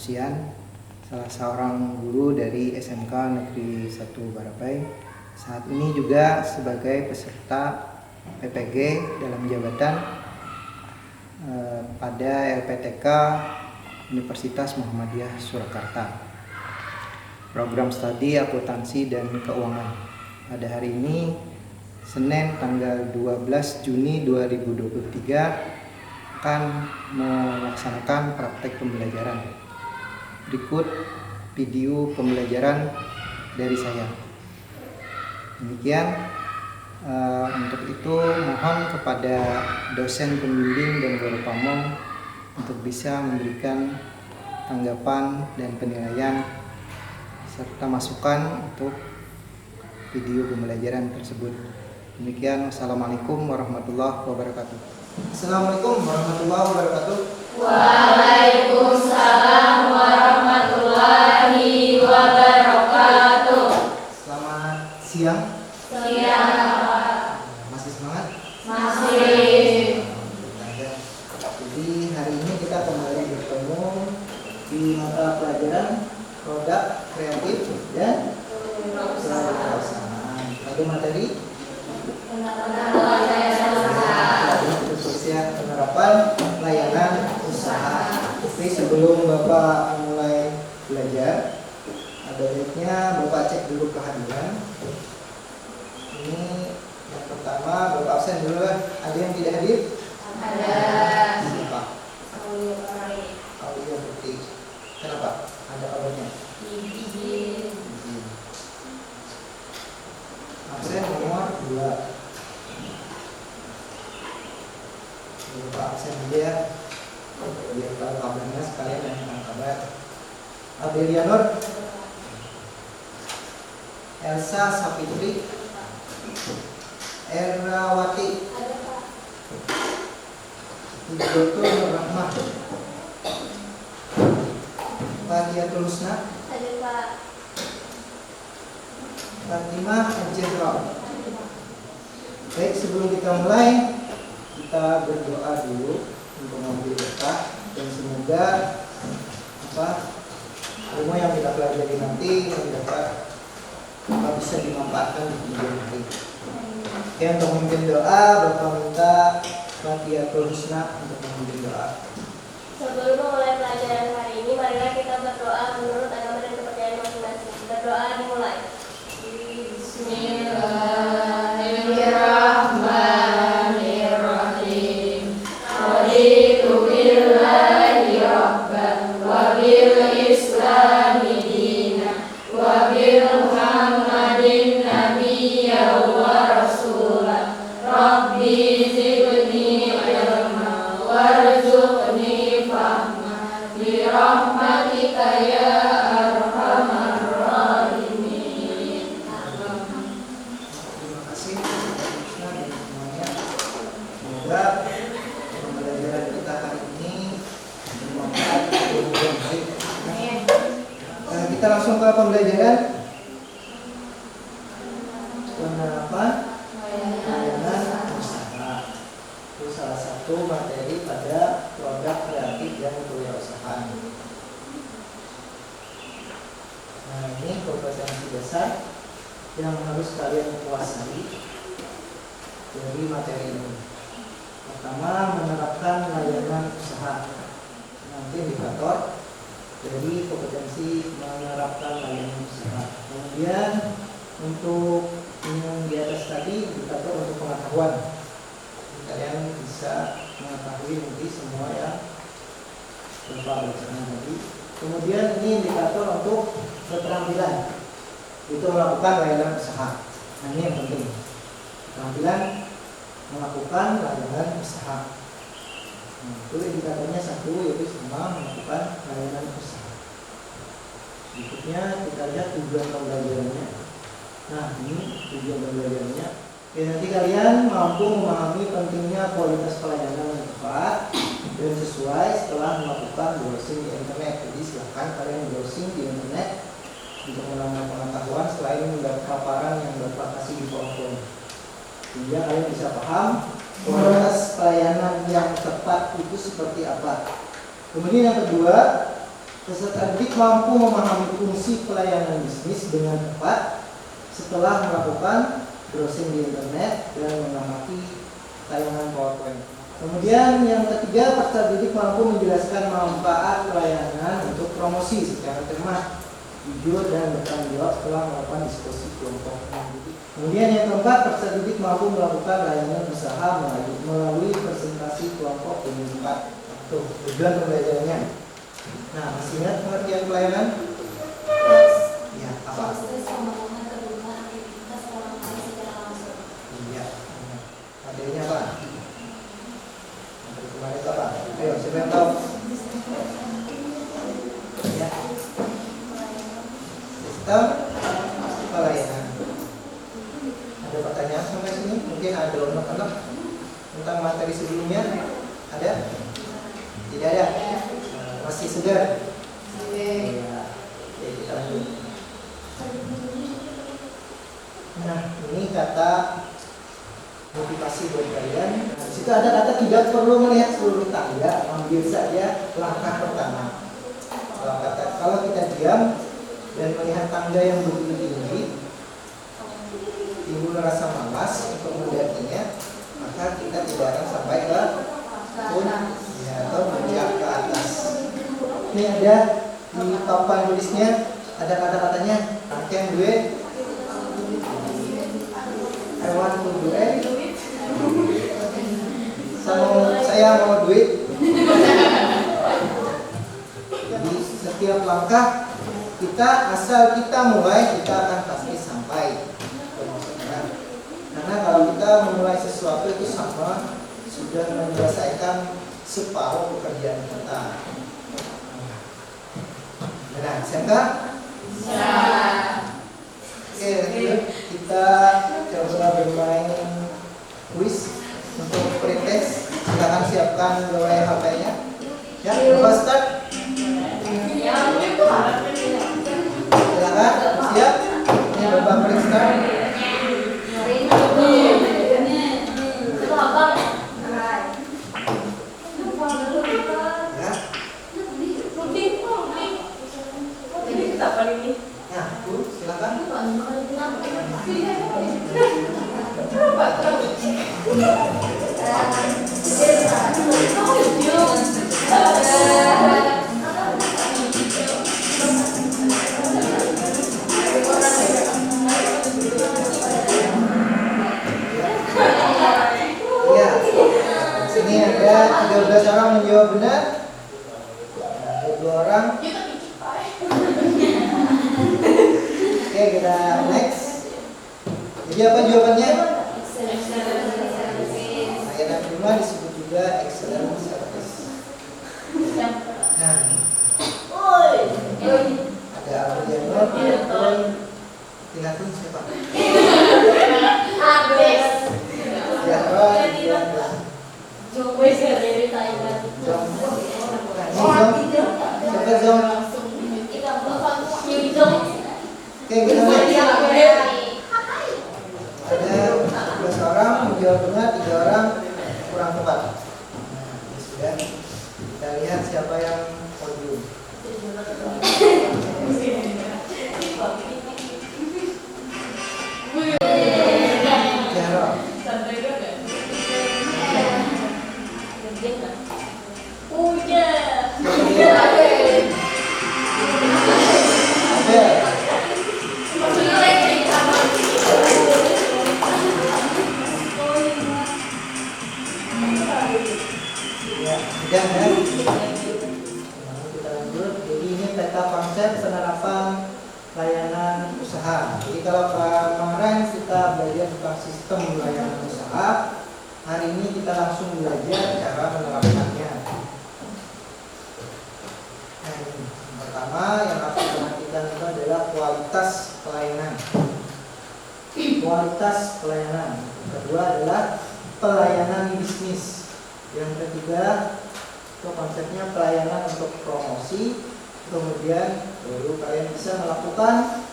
Husian, salah seorang guru dari SMK Negeri 1 Barabai. Saat ini juga sebagai peserta PPG dalam jabatan pada LPTK Universitas Muhammadiyah Surakarta. Program studi akuntansi dan keuangan. Pada hari ini Senin tanggal 12 Juni 2023 akan melaksanakan praktek pembelajaran. Berikut video pembelajaran dari saya. Demikian, untuk itu mohon kepada dosen pembimbing dan guru pamong untuk bisa memberikan tanggapan dan penilaian serta masukan untuk video pembelajaran tersebut. Demikian, wassalamualaikum warahmatullahi wabarakatuh. Assalamualaikum warahmatullahi wabarakatuh. Waalaikumsalam warahmatullahi wabarakatuh. Selamat siang. Siang. Masih semangat? Masih. Jadi hari ini kita kembali bertemu di mata pelajaran produk kreatif dan kewirausahaan. Pada materi khususnya penerapan layanan usaha. Tapi sebelum Bapak mulai belajar, ada baiknya Bapak cek dulu kehadiran. Ini yang pertama, Bapak absen dulu lah. Ada yang tidak hadir? Ada. Siapa? Aulia Putri. Kenapa? Ada awalnya. Absen nomor 2. Bapak absen aja ya. Biar tahu kabarnya sekalian yang kabar. Abelianor, Elsa Sapitri, Errawati, Dr. Nur Rahmah, Fadiatul Husna, Fatimah Al-Jahra. Baik, sebelum kita mulai, kita berdoa dulu untuk mengambil berkah dan semoga ilmu yang kita pelajari nanti dapat bisa dimanfaatkan di kemudian hari. Oke, untuk memimpin doa, Bapak minta Fatihatul Husna untuk memimpin doa. Sebelum memulai pelajaran hari ini, marilah kita berdoa menurut agama dan kepercayaan masing-masing. Berdoa dimulai. Bismillahirrahmanirrahim. Raditu billahi rabban wa bil islami dinan wa bil muhammadin nabiyyan wa rasulan. Rabbi zidni ilma warzuqni fahma bi rahmatika ya arhamar rahimin. Terima kasih Husna dan semuanya. Semoga pembelajaran kita hari ini bermanfaat untuk kemudian hari. Kita langsung ke pembelajaran. Penerapan layanan usaha. Itu salah satu materi pada produk kreatif dan kewirausahaan. Nah, ini kompetensi dasar yang harus kalian kuasai dari materi ini. Pertama, menerapkan layanan usaha. Nanti indikator dari kompetensi menerapkan layanan usaha. Kemudian untuk yang di atas tadi indikator untuk pengetahuan. Kalian bisa mengetahui nanti semua yang Bapak bacakan tadi. Kemudian ini indikator untuk keterampilan. Itu melakukan layanan usaha. Nah, ini yang penting. Keterampilan melakukan layanan usaha. Nah, itu indikatornya satu, yaitu sama melakukan layanan usaha. Berikutnya kita lihat tujuan pembelajarannya. Nah, ini tujuan pembelajarannya. Oke, nanti kalian mampu memahami pentingnya kualitas pelayanan yang tepat dan sesuai setelah melakukan browsing di internet. Jadi silakan kalian browsing di internet untuk menambah pengetahuan selain mendapat paparan yang Bapak kasih di PowerPoint. Sehingga kalian bisa paham kualitas pelayanan yang tepat itu seperti apa. Kemudian yang kedua, Peserta didik mampu memahami fungsi pelayanan bisnis dengan tepat setelah melakukan browsing di internet dan mengamati tayangan PowerPoint. Kemudian yang ketiga, peserta didik mampu menjelaskan manfaat pelayanan untuk promosi secara cermat, jujur dan bertanggung jawab setelah melakukan diskusi kelompok didik. Kemudian yang keempat, peserta didik mampu melakukan layanan usaha melalui presentasi kelompok di tempat. Tuh, tujuan pembelajarannya. Nah, masih ingat pengertian pelayanan? Ya, apa? Iya. Materinya apa? Materi kemarin apa? Ayo, siapa yang tahu? Ya. Sistem pelayanan. Ada pertanyaan sampai sini? Mungkin ada unek-unek tentang materi sebelumnya? Ada? Tidak ada? Masih segar? Iya. Oke, kita lanjut. Nah, ini kata motivasi buat kalian. Nah, di situ ada kata tidak perlu melihat seluruh tangga, ambil saja langkah pertama. Kalau kita diam dan melihat tangga yang begitu tinggi, timbul rasa malas untuk mendaki-nya, maka kita tidak akan sampai ke atau menjak ke atas. Ini ada di papan tulisnya, ada kata-katanya. Rangkaian duit, I want to do it. Saya mau duit. Jadi setiap langkah kita, asal kita mulai, kita akan pasti sampai. Karena kalau kita memulai sesuatu itu sama sudah menyelesaikan separuh pekerjaan kita. Nah, siapa? Oke, kita coba bermain quiz untuk pretest. Silakan siapkan gawai HP-nya. Ya, coba start. Silakan, siap. Ini Bapak klik start. Nah, Bu, silakan. Ya, sini ada 13 orang menjawab benar. Ada 2 orang. Oke, kita next. Jadi apa jawabannya? Layanan prima disebut juga excellent service. Nah, ada Aldiano, Piratun, Tinatun siapa? Oke, kita lihat. Ada 11 orang menjawab benar, 3 orang kurang tepat. Nah, ini sudah. Kita lihat siapa yang podium. Jaro. Ya, kita lanjut. Jadi ini peta konsep penerapan layanan usaha. Jadi kalau kemarin kita belajar tentang sistem layanan usaha, hari ini kita langsung belajar cara menerapkannya. Nah, ini. Yang pertama yang harus diperhatikan itu adalah kualitas pelayanan. Kualitas pelayanan. Yang kedua adalah pelayanan bisnis. Yang ketiga itu konsepnya pelayanan untuk promosi. Kemudian baru kalian bisa melakukan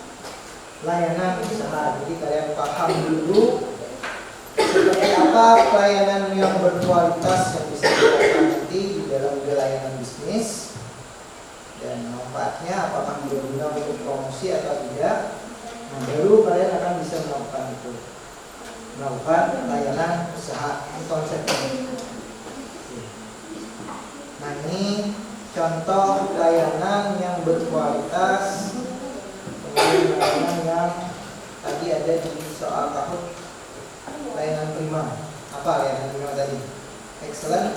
layanan usaha. Jadi kalian paham dulu seperti apa pelayanan yang berkualitas yang bisa dilakukan nanti di dalam layanan bisnis. dan manfaatnya apakah berguna untuk promosi atau tidak. Nah, baru kalian akan bisa melakukan itu, melakukan layanan usaha. Ini konsepnya. Nah, ini contoh layanan yang berkualitas, kemudian layanan yang tadi ada di soal Kahoot, layanan prima. Apa layanan prima tadi? Excellent.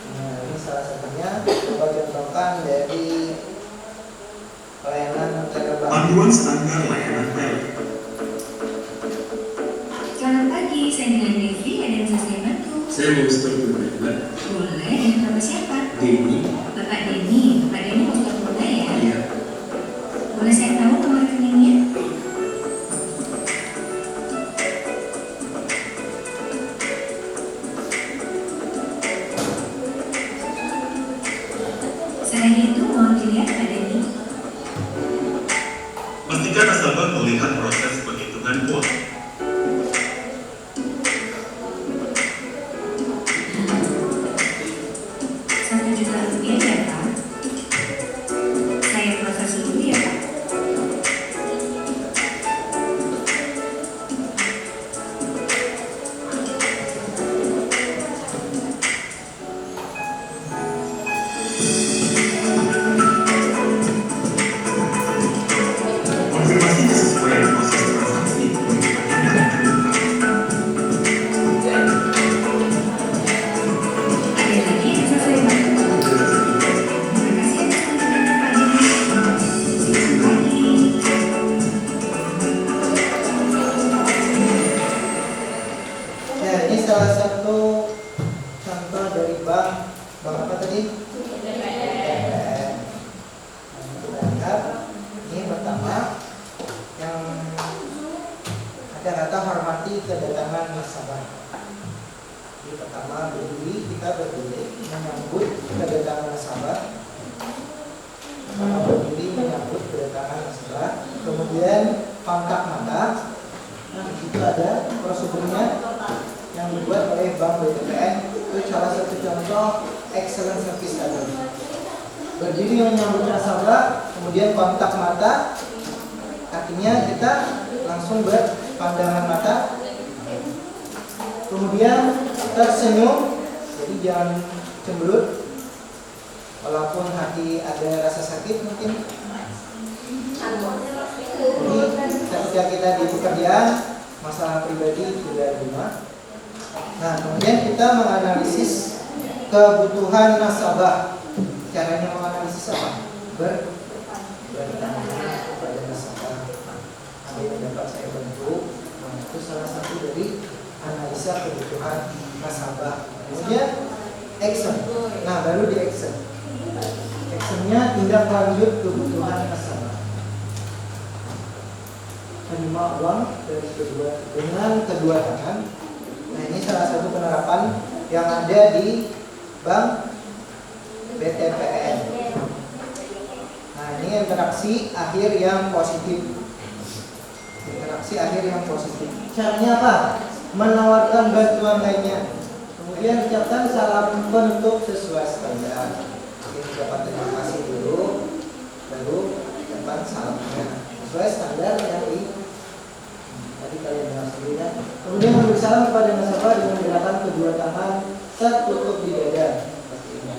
Nah, ini salah satunya. Coba contohkan dari layanan Telebank. Panduan standar layanan PEL. Selamat pagi, saya dengan Devi. Ada yang bisa saya bantu? Saya mau start Mbak. Boleh, dengan Bapak siapa? Denny. Bapak Denny. Bapak Denny mau start Bunda ya? Iya. Boleh saya tahu nomor rekeningnya? Saya hitung, mau dilihat Pak Denny. Pastikan nasabah melihat proses penghitungan uang. Rp1 juta ya Pak? Saya proses dulu ya Pak. Konfirmasi kesesuaian proses transaksi. Ada lagi yang bisa saya bantu? Terima kasih atas bantuannya Pak Denny. Selamat pagi. Ya, ini salah satu contoh dari bank apa tadi? BTPN. Nah, kita lihat ini pertama yang ada kata hormati kedatangan nasabah. Jadi pertama kita berdiri menyambut kedatangan nasabah. Pertama berdiri menyambut kedatangan nasabah. Kemudian kontak mata. Nah, di situ ada prosedurnya yang dibuat oleh Bank BTPN. Itu salah satu contoh excellent service tadi. Berdiri menyambut nasabah, kemudian kontak mata, artinya kita langsung berpandangan mata, kemudian tersenyum, jadi jangan cemberut, walaupun hati ada rasa sakit mungkin. Jadi ketika kita di pekerjaan, masalah pribadi tidak rumah. Nah, kemudian kita menganalisis kebutuhan nasabah. Caranya menganalisis apa? Bertanya kepada nasabah. Ada yang dapat saya bantu? Nah, itu salah satu dari analisa kebutuhan nasabah. Kemudian action. Nah, baru di action. Actionnya tindak lanjut kebutuhan nasabah. Menerima uang dengan kedua tangan. Nah, ini salah satu penerapan yang ada di Bank BTPN. Nah, ini interaksi akhir yang positif. Interaksi akhir yang positif. Caranya apa? Menawarkan bantuan lainnya. Kemudian ucapkan salam penutup sesuai standar. Jadi ucapan terima kasih dulu, baru ucapan salamnya sesuai standar yang tadi kalian dengar sendiri ya. Kemudian memberi salam kepada nasabah dengan gerakan kedua tangan tertutup di dada. Seperti ini.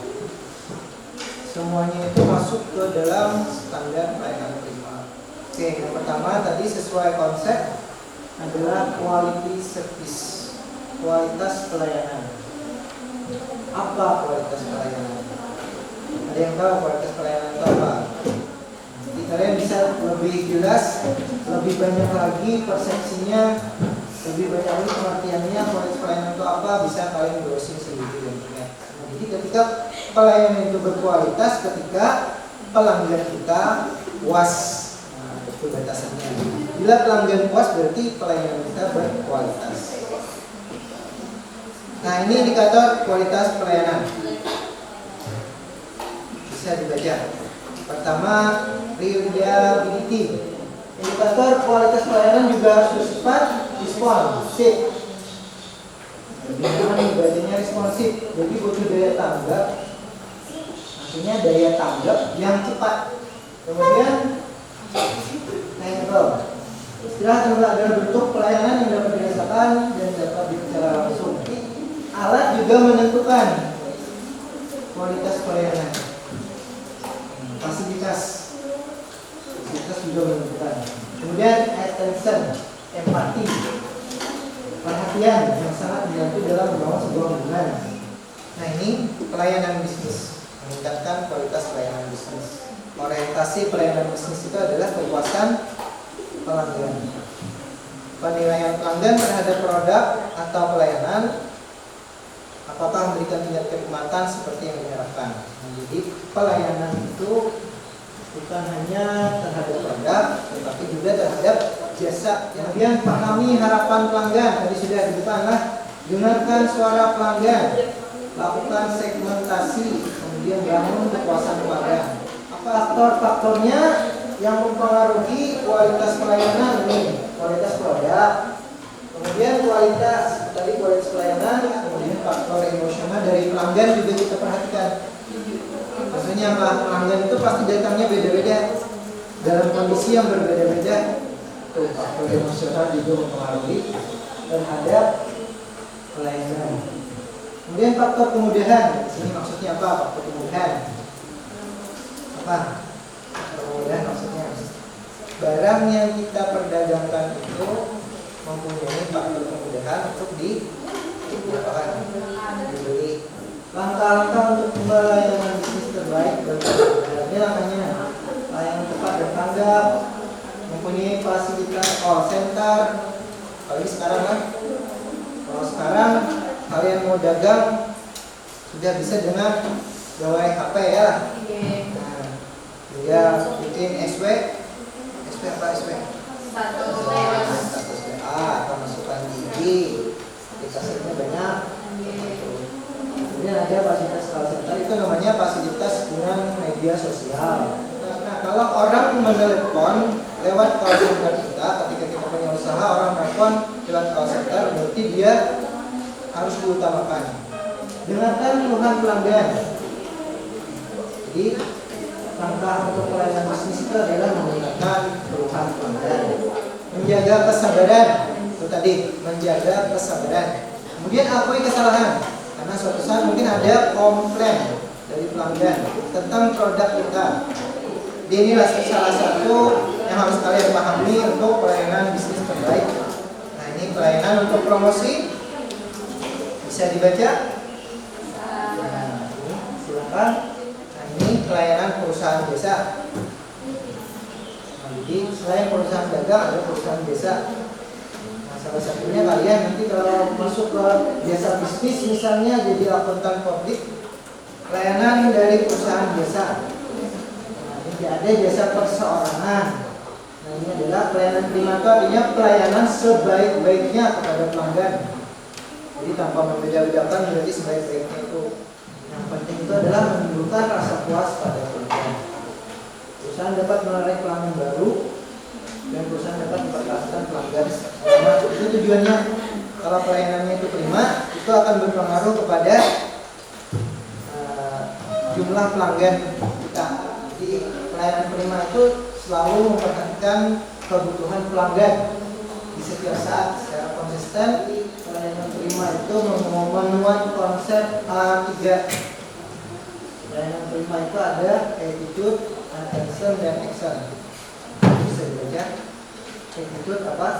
Semuanya itu masuk ke dalam standar pelayanan prima. Oke, yang pertama tadi sesuai konsep adalah quality service, kualitas pelayanan. Apa kualitas pelayanan? Ada yang tahu kualitas pelayanan itu apa? Jadi kalian bisa lebih jelas, lebih banyak lagi persepsinya, lebih banyak lagi pengertiannya kualitas pelayanan itu apa, bisa kalian browsing sendiri di internet. Jadi ketika pelayanan itu berkualitas, ketika pelanggan kita puas. Nah, itu batasannya. Bila pelanggan puas berarti pelayanan kita berkualitas. Nah, ini indikator kualitas pelayanan. Bisa dibaca. Pertama, reliability. Indikator kualitas pelayanan juga harus bersifat responsif. Gimana nih bacanya responsif? Jadi butuh daya tanggap. Artinya daya tanggap yang cepat. Kemudian tangible. Istilah tangible adalah bentuk pelayanan yang dapat dirasakan dan dapat bicara langsung. Alat juga menentukan kualitas pelayanan. Fasilitas juga menentukan. Kemudian attention, empati, perhatian yang sangat membantu dalam membangun sebuah hubungan. Nah, ini pelayanan bisnis, meningkatkan kualitas pelayanan bisnis. Orientasi pelayanan bisnis itu adalah kepuasan pelanggan. Penilaian pelanggan terhadap produk atau pelayanan, apakah memberikan tingkat kenikmatan seperti yang diharapkan. Nah, jadi pelayanan itu bukan hanya terhadap produk, tetapi juga terhadap jasa. Kemudian pahami harapan pelanggan. Tadi sudah di depan lah. Dengarkan suara pelanggan, lakukan segmentasi, kemudian bangun kepuasan pelanggan. Apa faktor-faktornya yang mempengaruhi kualitas pelayanan ini? Kualitas produk, kemudian kualitas pelayanan, kemudian faktor emosional dari pelanggan juga kita perhatikan. Maksudnya pelanggan itu pasti datangnya beda-beda dalam kondisi yang berbeda-beda. Tuh, faktor emosional juga mempengaruhi terhadap pelayanan. Kemudian faktor kemudahan. Di sini maksudnya apa? Faktor kemudahan. Apa? Faktor kemudahan maksudnya barang yang kita perdagangkan itu mempunyai faktor kemudahan untuk dibeli. Langkah-langkah untuk pelayanan bisnis terbaik ini langkahnya layanan tepat dan tanggap, mempunyai fasilitas call center. Apalagi sekarang kan, kalau sekarang kalian mau dagang sudah bisa dengan gawai HP ya. Nah, dia bikin SW apa SW? Status WA atau masukkan gigi, aplikasinya banyak. Kemudian ada fasilitas call center, itu namanya fasilitas dengan media sosial. Nah, kalau orang menelepon lewat call center kita, ketika kita punya usaha, orang telepon lewat call center, berarti dia harus diutamakan. Dengarkan keluhan pelanggan. Jadi langkah untuk pelayanan bisnis itu adalah menggunakan keluhan pelanggan. Menjaga kesabaran, itu tadi menjaga kesabaran. Kemudian akui kesalahan, karena suatu saat mungkin ada komplain dari pelanggan tentang produk kita. Inilah salah satu yang harus kalian pahami untuk pelayanan bisnis terbaik. Nah, ini pelayanan untuk promosi. Bisa dibaca? Nah, ini silakan. Nah, ini pelayanan perusahaan jasa. Nah, jadi selain perusahaan dagang ada perusahaan jasa. Nah, salah satunya kalian nanti kalau masuk ke jasa bisnis misalnya jadi akuntan publik, pelayanan dari perusahaan jasa. Nah, ini ada jasa perseorangan. Nah, ini adalah pelayanan prima, artinya pelayanan sebaik-baiknya kepada pelanggan. Jadi tanpa membeda-bedakan berarti sebaik-baiknya itu. Yang penting itu adalah menimbulkan rasa puas pada pelanggan. Perusahaan dapat menarik pelanggan baru dan perusahaan dapat mempertahankan pelanggan lama. Itu tujuannya. Kalau pelayanannya itu prima, itu akan berpengaruh kepada jumlah pelanggan kita. Jadi pelayanan prima itu selalu memperhatikan kebutuhan pelanggan di setiap saat secara konsisten. Pelayanan prima itu memenuhi konsep A3. Pelayanan prima itu ada attitude, attention, dan action. Bisa dibaca. Attitude apa?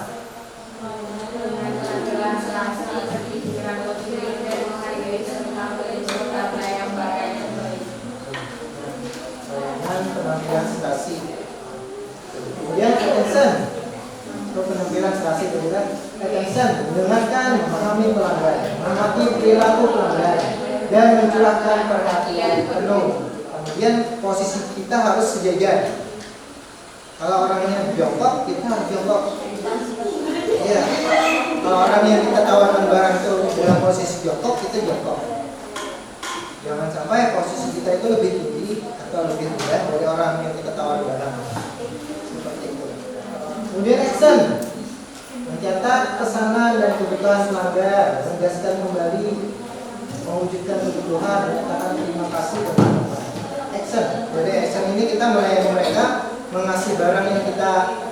Pelayanan penampilan stasi. Kemudian attention. Untuk penampilan stasi itu kan attention, mendengarkan, memahami pelanggan, mengamati perilaku pelanggan, dan mencurahkan perhatian penuh. Kemudian posisi kita harus sejajar. Kalau orangnya jongkok, kita harus jongkok. Iya. Kalau orang yang kita tawarkan barang itu dalam posisi jongkok, kita jongkok. Jangan sampai posisi kita itu lebih tinggi atau lebih rendah dari orang yang kita tawar barang. Seperti itu. Kemudian action, mencatat pesanan dan kebutuhan pelanggan, menegaskan kembali, mewujudkan kebutuhan, menyatakan terima kasih dan harapan. action. Jadi action ini kita melayani mereka, mengasih barang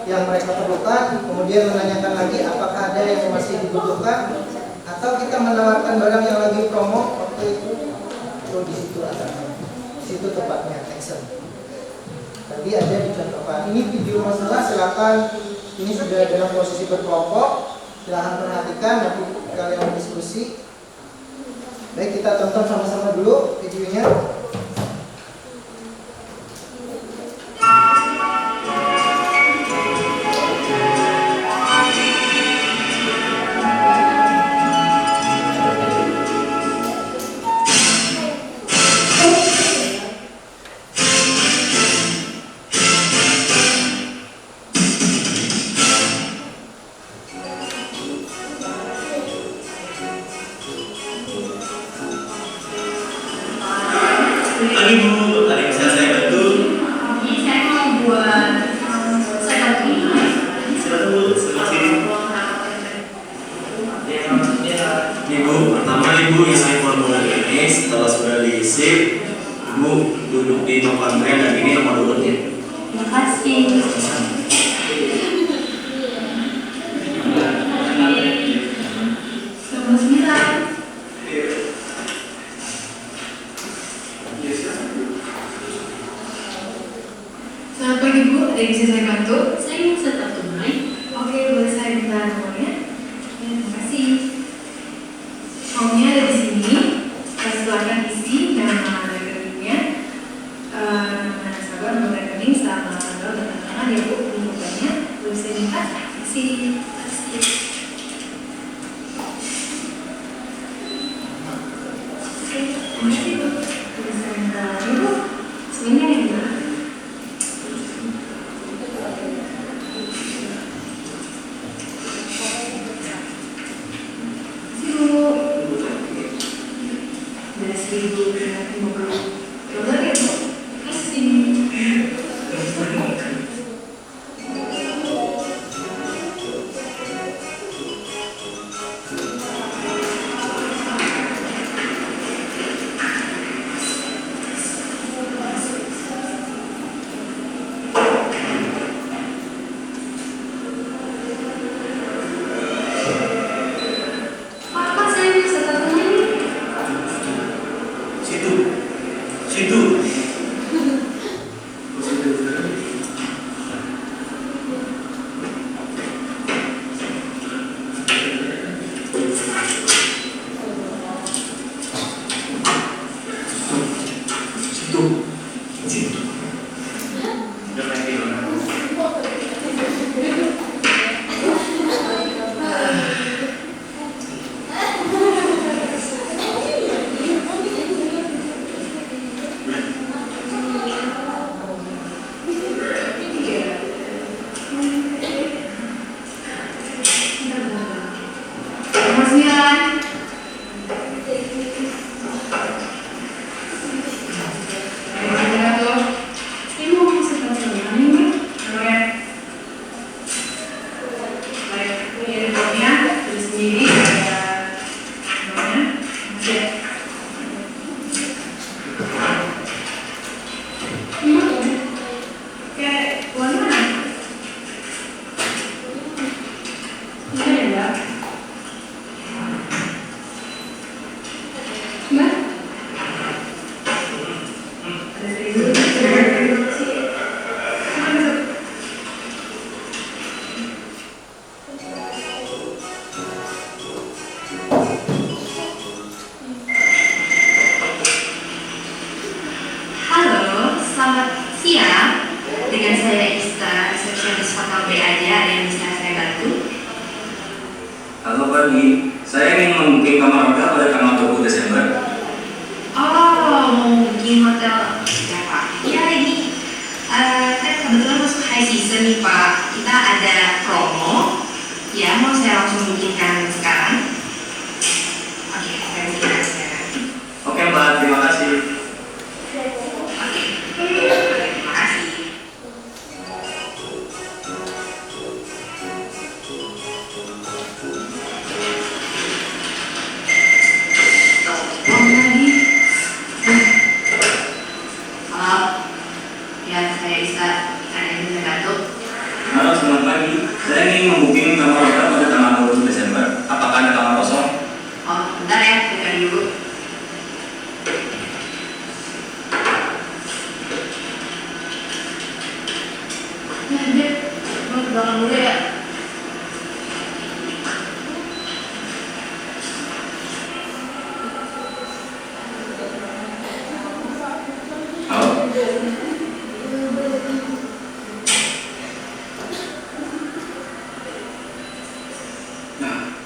yang mereka perlukan, kemudian menanyakan lagi apakah ada yang masih dibutuhkan, atau kita menawarkan barang yang lagi promo waktu itu. Di situ ada, di situ tepatnya action. Tadi ada dicontohkan. Ini video masalah, silakan. Ini sudah dalam posisi berkelompok. Silahkan perhatikan, nanti kalian diskusi. Baik, kita tonton sama-sama dulu videonya. Pagi Bu, ada yang bisa saya bantu? Ini saya mau buat saya tunai. Silakan Bu, sebelah sini. Ibu, pertama Ibu isi formulir ini. Setelah sudah diisi, Ibu duduk di nomor antrean dan ini nomor urutnya. Terima kasih. Nomor 9. Selamat pagi Bu, ada yang bisa saya bantu? Saya ingin setup tunai. Oke, boleh saya minta nomornya? Ya, terima kasih. Formnya ada di sini. Silakan isi nama rekeningnya, nama nasabah, nomor rekening, sama tanggal dan tangan ya Bu. Pembukaannya boleh saya minta? Terima kasih. Terima kasih Bu. Boleh saya minta lagi Bu? Sebenarnya yang mana? Situ. Halo pagi, saya ingin membooking kamar hotel pada tanggal 20 Desember. Oh, mau booking hotel ya Pak? Ya ini, kan kebetulan masuk high season nih Pak. Kita ada promo. Ya, mau saya langsung bookingkan sekarang? Oke, saya bookingkan sekarang. Oke Mbak, terima kasih. Oke, terima kasih. Halo, Saya ingin membooking kamar hotel pada tanggal 20 Desember. Apakah ada kamar kosong? Oh, bentar ya, saya cari dulu. Nah, Dek, mau ke belakang dulu ya. Halo? Nah,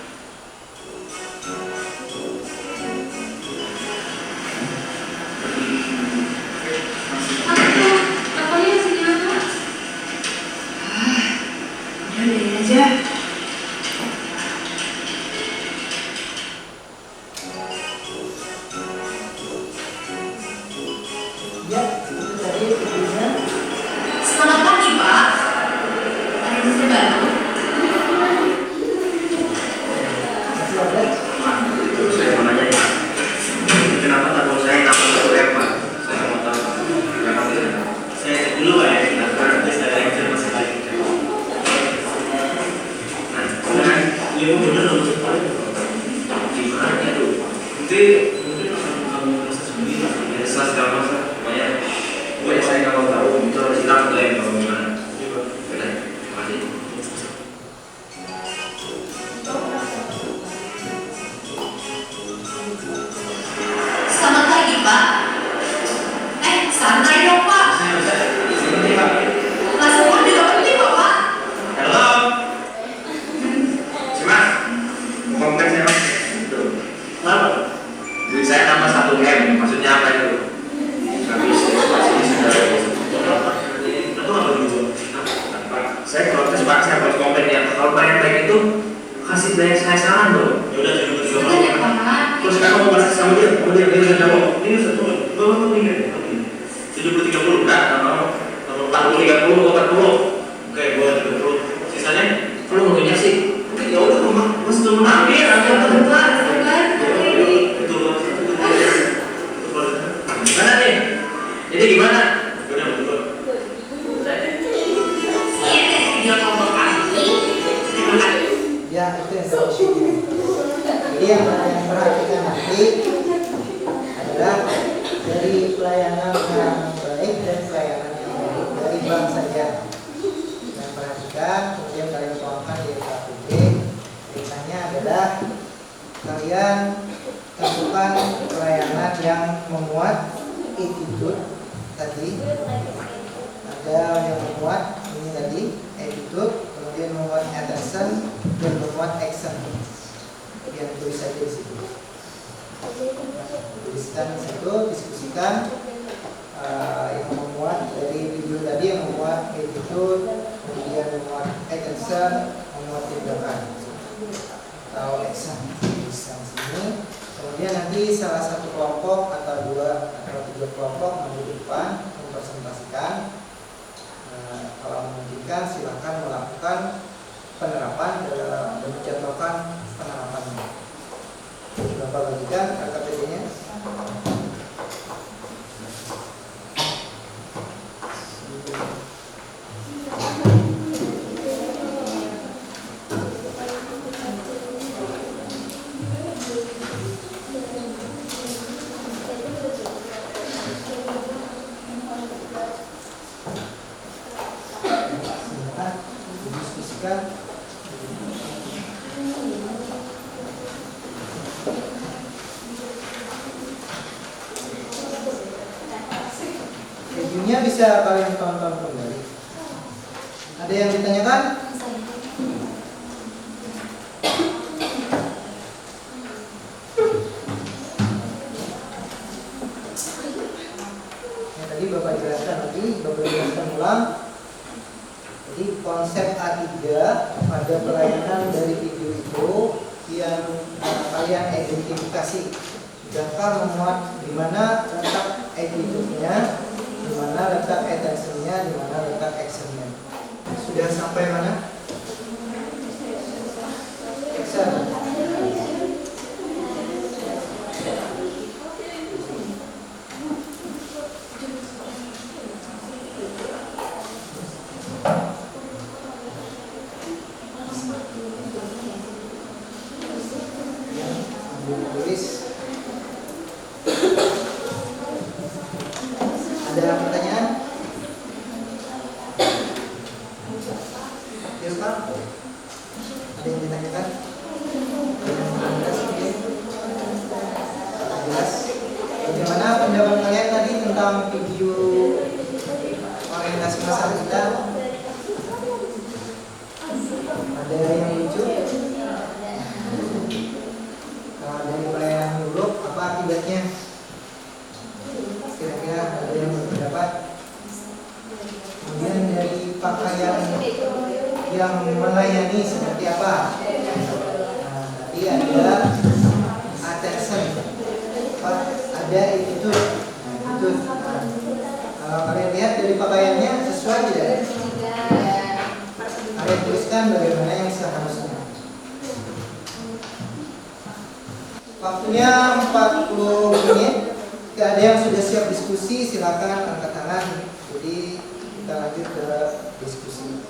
Apa tuh? Apanya sini apa? Udah biarin aja. Ya, itu tadi videonya. Selamat pagi, Pak. Ada yang bisa bantu? Masih ada? Itu saya mau nanya ya. Kenapa takut saya nama satu M, Pak? Saya mau tahu. Kenapa tidak? Saya cek dulu Pak ya. Nanti saya lecture masih lagi. Nah, kan ini benar loh sekali. Gimana tuh? Nanti mungkin kamu merasa sendiri. Ya, segala masa. Pokoknya, saya nggak mau tahu. Itu harus kita klaim kalau gimana. Oke, terima kasih. Selamat pagi, Pak. Santai dong, Pak. Sebentar, Pak. Masuk pun juga penting kok, Pak. Halo. Simak. Kompleks saya. Tuh. Kenapa? Jadi saya nama 1M. Maksudnya apa itu? Habis ini sudah. Itu apa dulu? Pak, saya protes Pak, saya harus komplain ya. Kalau baik-baik itu kasih banyak saya saran dong. Ya udah jadi Sudah ya, Pak. terus sekarang kamu bahas sama dia dia sudah jawab. Ini satu. Bapak tinggal. 70-30 enggak? Kalau 40-30 atau 40. Oke, gua 30. Sisanya kalau menurutnya sih. Oke, ya udah Mama. Mas belum nanti ada Pak, sabar. itu gimana nih? Jadi gimana? Udah betul. Sekian dari video kelompok kami. Terima kasih. Ya, itu yang saya syukur. Jadi yang perhatikan nanti adalah dari pelayanan yang baik dan pelayanan yang baik dari bank saja. Yang perhatikan, kemudian kalian tuangkan di KPB. Perintahnya adalah kalian tentukan pelayanan yang memuat attitude tadi. Ada yang memuat ini tadi attitude, kemudian memuat attention dan memuat action. Yang tulis saja di situ. Tuliskan di situ, diskusikan yang memuat dari video tadi yang memuat attitude, kemudian memuat attention, memuat tindakan atau action. Tuliskan sini. Kemudian nanti salah satu kelompok atau 2 atau 3 kelompok maju di depan mempresentasikan. Kalau memungkinkan silakan melakukan penerapan dan mencontohkan penerapannya. Bapak bagikan KKPD-nya. Silakan didiskusikan. Reviewnya bisa kalian tonton kembali. Ada yang ditanyakan? Ya, tadi Bapak jelaskan lagi, Bapak jelaskan ulang. Jadi konsep A3 pada pelayanan dari video itu yang kalian identifikasi. Jangka memuat di mana letak attitude-nya, di mana letak attention-nya, di mana letak action-nya. Sudah sampai mana? Action. tulis. Ada pertanyaan? Ya Pak, ada yang ditanyakan? Jelas. Bagaimana pendapat kalian tadi tentang video orientasi masa kita? Ada yang lucu? Kalau dari pelayanan buruk, apa akibatnya? Kira-kira ada yang berpendapat? Kemudian dari pakaian yang melayani seperti apa? Nah, tadi ada attention, ada attitude. Nah, attitude. Nah, kalau kalian lihat dari pakaiannya sesuai tidak? Kalian tuliskan bagaimana yang seharusnya. Waktunya 40 menit. Jika ada yang sudah siap diskusi, silakan angkat tangan. Jadi kita lanjut ke diskusi.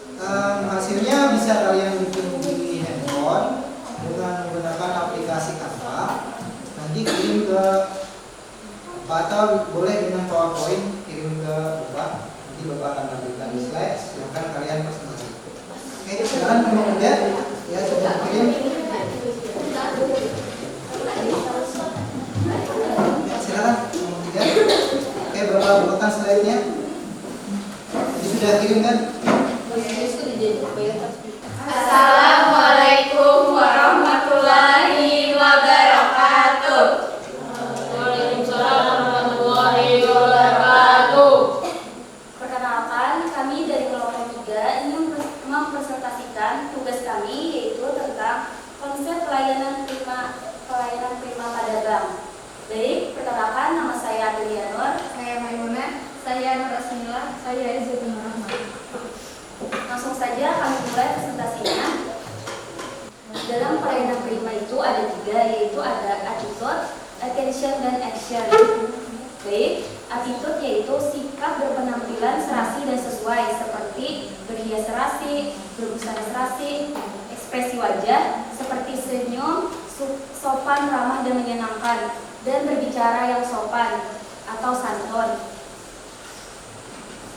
Hasilnya bisa kalian bikin di handphone dengan menggunakan aplikasi Canva. Nanti kirim ke atau boleh dengan PowerPoint kirim ke Bapak. Nanti Bapak akan tampilkan di slide. Silakan kalian presentasi. Oke, silakan nomor 3 ya, coba kirim. Silakan nomor 3. Oke, Bapak bukakan slide-nya. Ini sudah kirim kan? Assalamualaikum warahmatullahi wabarakatuh. Waalaikumsalam warahmatullahi wabarakatuh. Perkenalkan, kami dari kelompok 3 ingin mempresentasikan tugas kami, yaitu tentang konsep pelayanan prima pedagang. Baik, perkenalkan, nama saya Adrianur, Saya Maimunah, saya Nur Asmila, saya Izzetun Rahman. langsung saja kami mulai presentasinya. Dalam pelayanan prima itu ada 3, yaitu ada attitude, attention, dan action. Baik, attitude yaitu sikap berpenampilan serasi dan sesuai, seperti berhias serasi, berbusana serasi, ekspresi wajah seperti senyum, sopan, ramah, dan menyenangkan, dan berbicara yang sopan atau santun.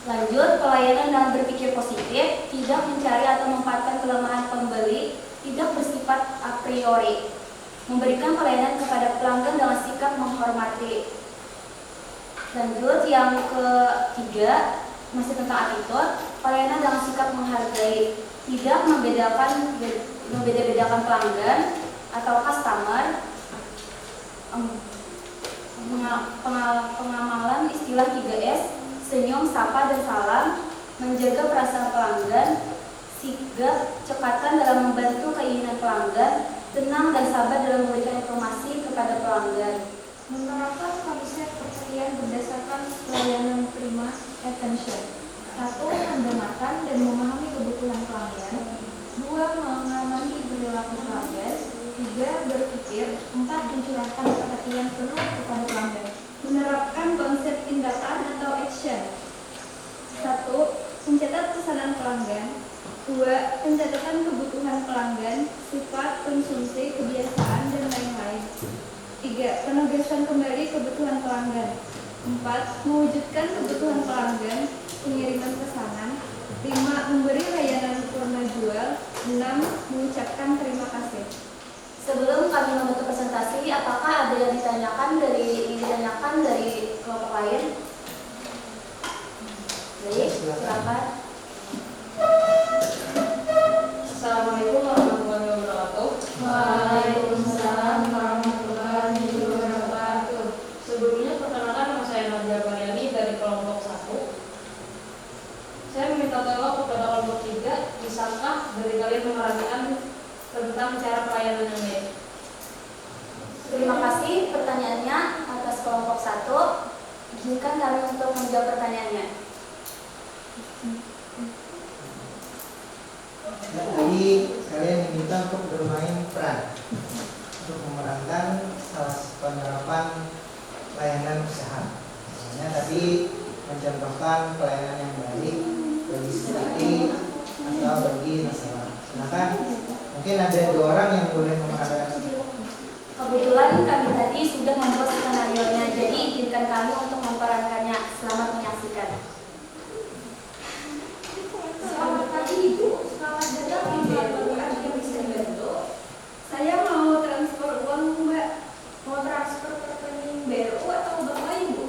Lanjut, pelayanan dalam berpikir positif, tidak mencari atau memanfaatkan kelemahan pembeli, tidak bersifat a priori, memberikan pelayanan kepada pelanggan dengan sikap menghormati. Lanjut, yang ketiga, masih tentang attitude, pelayanan dengan sikap menghargai, tidak membeda-bedakan pelanggan atau customer, pengamalan istilah 3S, senyum, sapa, dan salam, menjaga perasaan pelanggan, sigap, cepatan dalam membantu keinginan pelanggan, tenang dan sabar dalam memberikan informasi kepada pelanggan. Menerapkan konsep pencarian berdasarkan pelayanan prima attention. 1. Mendengarkan dan memahami kebutuhan pelanggan. 2. Mengamati perilaku pelanggan. 3. Berpikir. 4. Mencurahkan perhatian penuh kepada pelanggan. Menerapkan konsep tindakan atau action. 1. Mencatat pesanan pelanggan. 2. Pencatatan kebutuhan pelanggan, sifat, konsumsi, kebiasaan, dan lain-lain. 3. Penugasan kembali kebutuhan pelanggan. 4. Mewujudkan kebutuhan pelanggan, pengiriman pesanan. 5. Memberi layanan sempurna jual. 6. Mengucapkan terima kasih. Sebelum kami membentuk presentasi, apakah ada yang ditanyakan dari kelompok lain? Baik, silakan. Assalamualaikum warahmatullahi wabarakatuh. Waalaikumsalam warahmatullahi wabarakatuh. Sebelumnya perkenalkan, nama saya Nadia Pariani dari kelompok 1. Saya meminta tolong kepada kelompok 3, bisakah dari kalian menerangkan tentang cara pelayanan yang baik? Terima kasih pertanyaannya atas kelompok 1. Izinkan kami untuk menjawab pertanyaannya. Jadi kalian diminta untuk bermain peran untuk memerankan penerapan layanan usaha. Misalnya tadi mencontohkan pelayanan yang baik bagi security atau bagi nasabah. Silakan, mungkin ada 2 orang yang boleh memerankan. Kebetulan kami tadi sudah membuat skenario-nya, jadi izinkan kami untuk memerankannya. Selamat menyaksikan. Selamat pagi Ibu, selamat datang di Pelabuhan yang bisa dibantu. Saya mau transfer uang Mbak. Mau transfer ke rekening BRU atau bank lain Bu?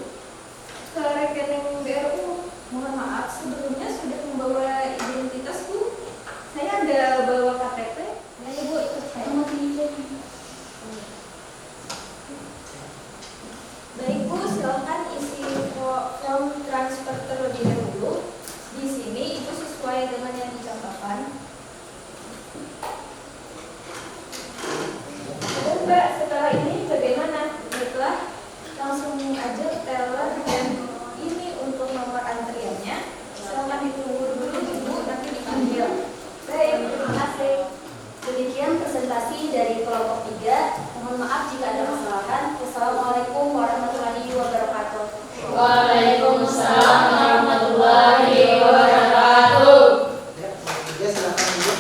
Ke rekening BRU. Mohon maaf, sebelumnya sudah membawa identitas Bu. Saya ada bawa KTP. Ayo Bu, ikut saya. Baik Bu, silakan isi form transfer terlebih dahulu. Di sini itu sesuai dengan yang dicatatkan. Lalu Mbak, setelah ini bagaimana? Baiklah, langsung aja teller dan ini untuk nomor antriannya. Silakan ditunggu dulu Ibu, nanti dipanggil. Baik, terima kasih. Demikian presentasi dari kelompok 3. Mohon maaf jika ada kesalahan. Wassalamualaikum warahmatullahi wabarakatuh. Waalaikumsalam warahmatullahi wabarakatuh. Ya, silakan Ibu.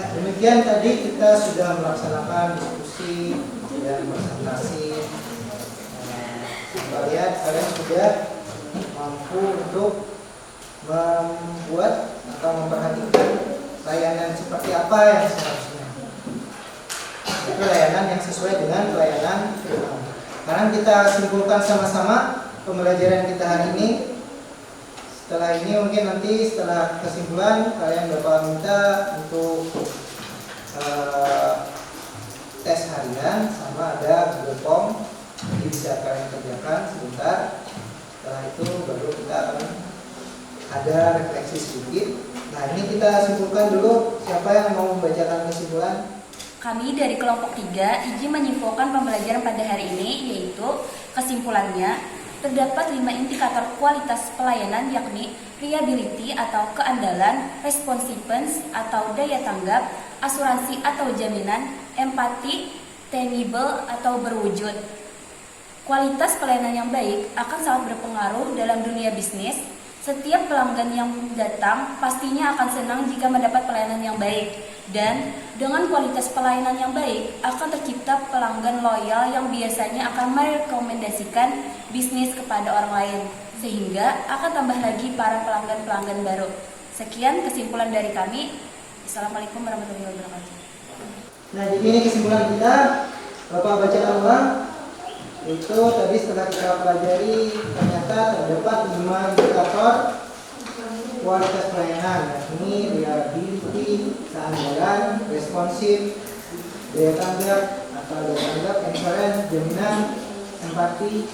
Ya, demikian tadi kita sudah melaksanakan diskusi dan presentasi. Kita lihat kalian sudah mampu untuk membuat atau memperhatikan layanan seperti apa yang seharusnya. Itu layanan yang sesuai dengan pelayanan firman. Sekarang kita simpulkan sama-sama pembelajaran kita hari ini. Setelah ini mungkin nanti setelah kesimpulan kalian bakal minta untuk tes harian sama ada Google Form. Jadi bisa kalian kerjakan sebentar. Setelah itu baru kita akan ada refleksi sedikit. Nah, ini kita simpulkan dulu. Siapa yang mau membacakan kesimpulan? Kami dari kelompok 3 izin menyimpulkan pembelajaran pada hari ini, yaitu kesimpulannya terdapat 5 indikator kualitas pelayanan, yakni reliability atau keandalan, responsiveness atau daya tanggap, asuransi atau jaminan, empati, tangible atau berwujud. Kualitas pelayanan yang baik akan sangat berpengaruh dalam dunia bisnis. Setiap pelanggan yang datang pastinya akan senang jika mendapat pelayanan yang baik. Dan dengan kualitas pelayanan yang baik akan tercipta pelanggan loyal yang biasanya akan merekomendasikan bisnis kepada orang lain, sehingga akan tambah lagi para pelanggan-pelanggan baru. Sekian kesimpulan dari kami. Assalamualaikum warahmatullahi wabarakatuh. Nah, jadi ini kesimpulan kita. Bapak bacakan ulang. Itu tadi setelah kita pelajari ternyata terdapat 5 indikator kualitas pelayanan, yakni reliability, keandalan, responsif, daya tanggap atau daya tanggap, insurance, jaminan, empati,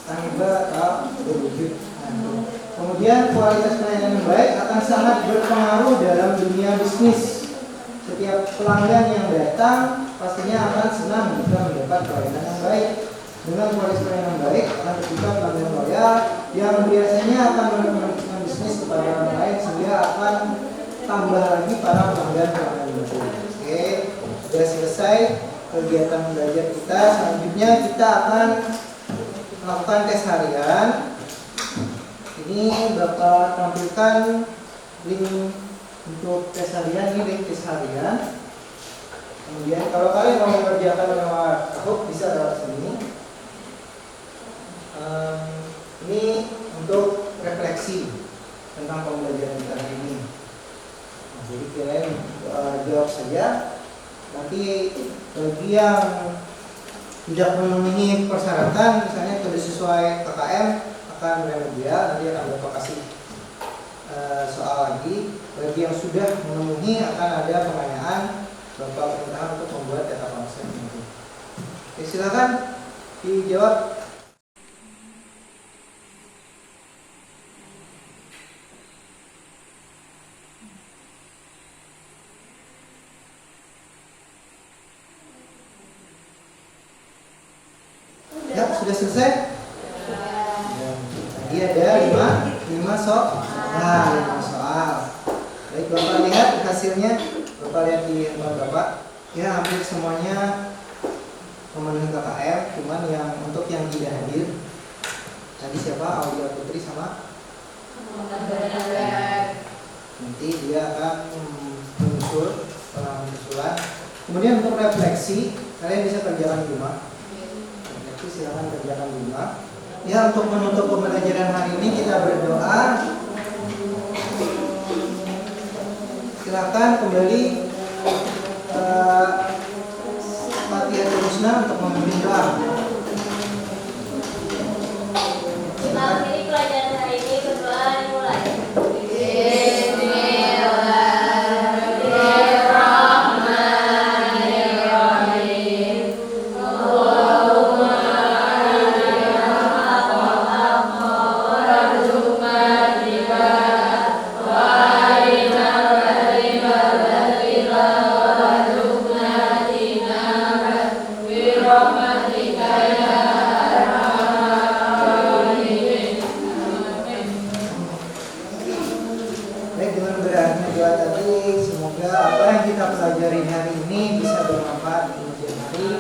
tangible atau berwujud. Nah, kemudian kualitas pelayanan yang baik akan sangat berpengaruh dalam dunia bisnis. Setiap pelanggan yang datang pastinya akan senang jika mendapat pelayanan yang baik. Dengan kualitas pelayanan yang baik akan tercipta pelanggan loyal yang biasanya akan merekomendasikan bisnis kepada orang lain, sehingga akan tambah lagi para pelanggan-pelanggan baru. Oke, sudah selesai kegiatan belajar kita. Selanjutnya kita akan melakukan tes harian. Ini Bapak tampilkan link untuk tes harian, ini link tes harian. Kemudian kalau kalian mau mengerjakan lewat Kahoot bisa lewat sini. Ini untuk refleksi tentang pembelajaran kita hari ini. Nah, jadi kalian jawab saja. Nanti bagi yang tidak memenuhi persyaratan, misalnya tidak sesuai KKM, akan remedial. Nanti akan Bapak kasih soal lagi. Bagi yang sudah memenuhi akan ada pertanyaan. Bapak perintahkan untuk membuat data konsep. Oke, silakan dijawab. Ya, sudah selesai? Tadi ada 5 soal. Nah, 5 soal. Baik, Bapak lihat hasilnya. Bapak lihat di handphone Bapak. Ya, hampir semuanya memenuhi KKM, cuman yang untuk yang tidak hadir tadi siapa? Aulia Putri sama nanti dia akan menyusul penyusulan. Kemudian untuk refleksi kalian bisa kerjakan di rumah. Refleksi silakan kerjakan di rumah. Ya, untuk menutup pembelajaran hari ini kita berdoa. Silakan kembali Fatihah Husna untuk memimpin doa. Mengakhiri pelajaran hari ini berdoa dimulai. Baik, dengan berakhirnya doa tadi, semoga apa yang kita pelajari hari ini bisa bermanfaat di kemudian hari.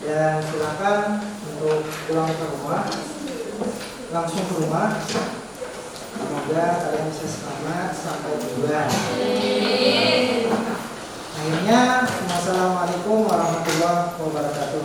Dan silakan untuk pulang ke rumah, langsung ke rumah. Semoga kalian bisa selamat sampai tujuan. Akhirnya, wassalamualaikum warahmatullahi wabarakatuh.